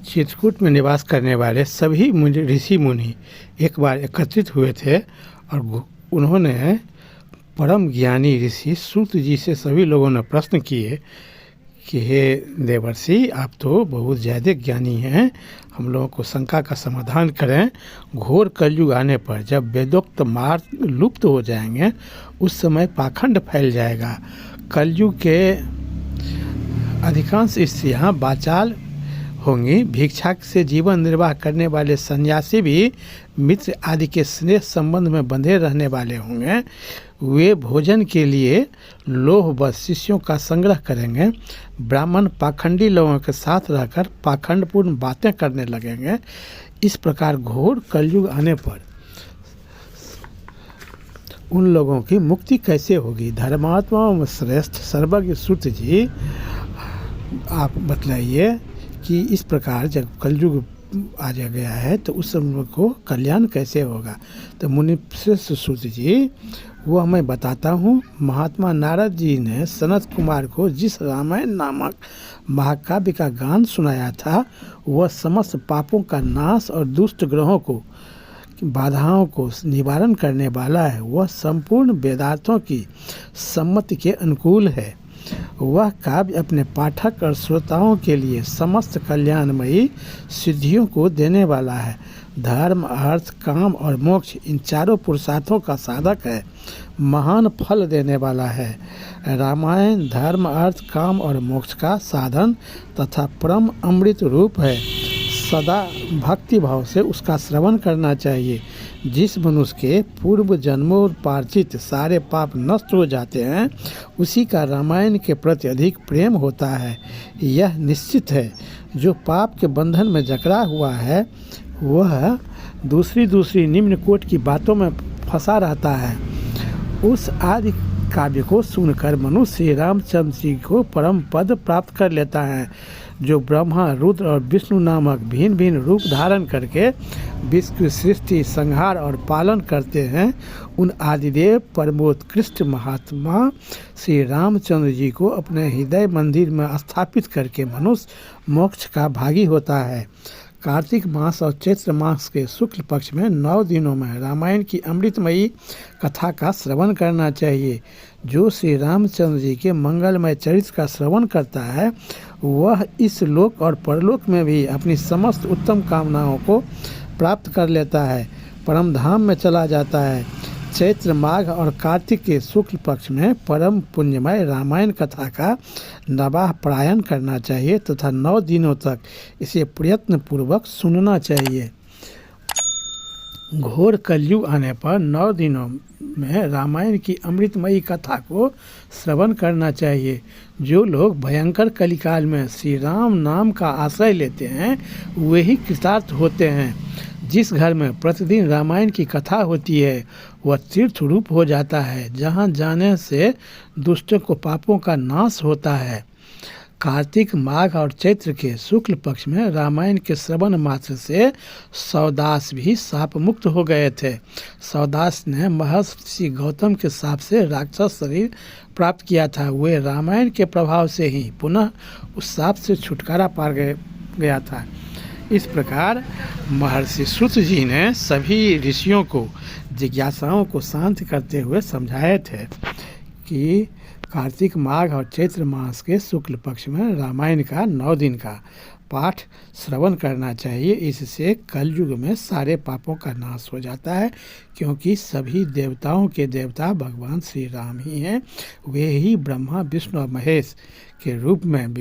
चित्रकूट में निवास करने वाले सभी मुनि ऋषि मुनि एक बार एकत्रित हुए थे और उन्होंने परम ज्ञानी ऋषि सूत जी से सभी लोगों ने प्रश्न किए कि हे देवर्षि, आप तो बहुत ज़्यादा ज्ञानी हैं, हम लोगों को शंका का समाधान करें। घोर कलयुग आने पर जब वेदोक्त मार्ग लुप्त हो जाएंगे उस समय पाखंड फैल जाएगा। कलयुग के अधिकांश स्त्रियां बाचाल होंगी। भिक्षा से जीवन निर्वाह करने वाले सन्यासी भी मित्र आदि के स्नेह संबंध में बंधे रहने वाले होंगे। वे भोजन के लिए लोभवश शिष्यों का संग्रह करेंगे। ब्राह्मण पाखंडी लोगों के साथ रहकर पाखंडपूर्ण बातें करने लगेंगे। इस प्रकार घोर कलयुग आने पर उन लोगों की मुक्ति कैसे होगी? धर्मात्माओं में श्रेष्ठ सर्वज्ञ सूत जी, आप बतलाइए कि इस प्रकार जब कलयुग आ जा गया है तो उस समय को कल्याण कैसे होगा? तो मुनि श्रेष्ठ सूत जी, वो मैं बताता हूँ। महात्मा नारद जी ने सनत कुमार को जिस रामायण नामक महाकाव्य का गान सुनाया था, वह समस्त पापों का नाश और दुष्ट ग्रहों को बाधाओं को निवारण करने वाला है। वह संपूर्ण वेदार्थों की सम्मति के अनुकूल है। वह काव्य अपने पाठक और श्रोताओं के लिए समस्त कल्याणमयी सिद्धियों को देने वाला है। धर्म, अर्थ, काम और मोक्ष इन चारों पुरुषार्थों का साधक है, महान फल देने वाला है। रामायण धर्म, अर्थ, काम और मोक्ष का साधन तथा परम अमृत रूप है। सदा भक्ति भाव से उसका श्रवण करना चाहिए। जिस मनुष्य के पूर्व जन्मों पार्जित सारे पाप नष्ट हो जाते हैं, उसी का रामायण के प्रति अधिक प्रेम होता है। यह निश्चित है, जो पाप के बंधन में जकड़ा हुआ है वह दूसरी निम्न कोटि की बातों में फंसा रहता है। उस आदि काव्य को सुनकर मनुष्य श्री रामचंद्र जी को परम पद प्राप्त कर लेता है, जो ब्रह्मा, रुद्र और विष्णु नामक भिन्न भिन्न रूप धारण करके विश्व की सृष्टि, संहार और पालन करते हैं। उन आदिदेव परमोत्कृष्ट महात्मा श्री रामचंद्र जी को अपने हृदय मंदिर में स्थापित करके मनुष्य मोक्ष का भागी होता है। कार्तिक मास और चैत्र मास के शुक्ल पक्ष में 9 दिनों में रामायण की अमृतमयी कथा का श्रवण करना चाहिए। जो श्री रामचंद्र जी के मंगलमय चरित्र का श्रवण करता है, वह इस लोक और परलोक में भी अपनी समस्त उत्तम कामनाओं को प्राप्त कर लेता है, परम धाम में चला जाता है। चैत्र, माघ और कार्तिक के शुक्ल पक्ष में परम पुण्यमय रामायण कथा का नवाह पारायण करना चाहिए तथा 9 दिनों तक इसे प्रयत्न पूर्वक सुनना चाहिए। घोर कलयुग आने पर 9 दिनों में रामायण की अमृतमयी कथा को श्रवण करना चाहिए। जो लोग भयंकर कलिकाल में श्री राम नाम का आश्रय लेते हैं, वे ही कृतार्थ होते हैं। जिस घर में प्रतिदिन रामायण की कथा होती है, वह तीर्थ रूप हो जाता है, जहाँ जाने से दुष्टों को पापों का नाश होता है। कार्तिक, माघ और चैत्र के शुक्ल पक्ष में रामायण के श्रवण मात्र से सौदास भी शाप मुक्त हो गए थे। सौदास ने महर्षि गौतम के शाप से राक्षस शरीर प्राप्त किया था। वे रामायण के प्रभाव से ही पुनः उस शाप से छुटकारा पा गया था। इस प्रकार महर्षि सूत जी ने सभी ऋषियों को जिज्ञासाओं को शांत करते हुए समझाए थे कि कार्तिक, माघ और चैत्र मास के शुक्ल पक्ष में रामायण का 9 दिन का पाठ श्रवण करना चाहिए। इससे कलयुग में सारे पापों का नाश हो जाता है, क्योंकि सभी देवताओं के देवता भगवान श्री राम ही हैं। वे ही ब्रह्मा, विष्णु और महेश के रूप में